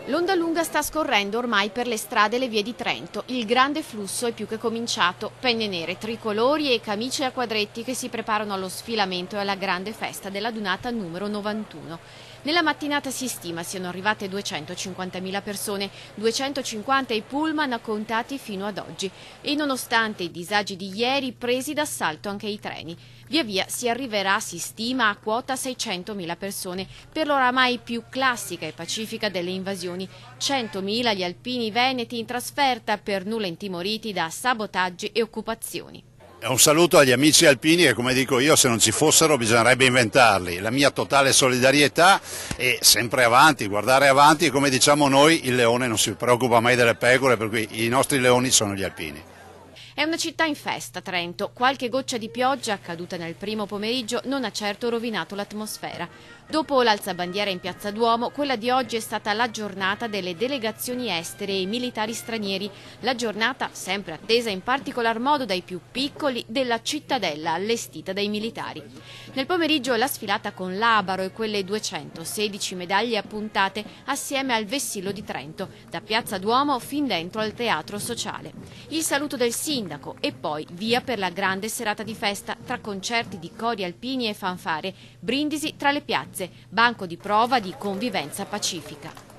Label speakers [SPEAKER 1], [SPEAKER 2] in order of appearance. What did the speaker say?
[SPEAKER 1] L'onda lunga sta scorrendo ormai per le strade e le vie di Trento. Il grande flusso è più che cominciato. Penne nere, tricolori e camicie a quadretti che si preparano allo sfilamento e alla grande festa della Dunata numero 91. Nella mattinata si stima siano arrivate 250.000 persone, 250 i pullman contati fino ad oggi e nonostante i disagi di ieri presi d'assalto anche i treni. Via via si arriverà, si stima, a quota 600.000 persone per l'oramai più classica e pacifica delle invasioni. 100.000 gli alpini veneti in trasferta per nulla intimoriti da sabotaggi e occupazioni.
[SPEAKER 2] Un saluto agli amici alpini che, come dico io, se non ci fossero bisognerebbe inventarli. La mia totale solidarietà e sempre avanti, guardare avanti, e come diciamo noi il leone non si preoccupa mai delle pecore, per cui i nostri leoni sono gli alpini.
[SPEAKER 1] È una città in festa, Trento. Qualche goccia di pioggia, caduta nel primo pomeriggio, non ha certo rovinato l'atmosfera. Dopo l'alzabandiera in Piazza Duomo, quella di oggi è stata la giornata delle delegazioni estere e militari stranieri. La giornata sempre attesa in particolar modo dai più piccoli della cittadella allestita dai militari. Nel pomeriggio la sfilata con l'Abaro e quelle 216 medaglie appuntate assieme al vessillo di Trento, da Piazza Duomo fin dentro al Teatro Sociale. Il saluto del sindaco e poi via per la grande serata di festa tra concerti di cori alpini e fanfare, brindisi tra le piazze, banco di prova di convivenza pacifica.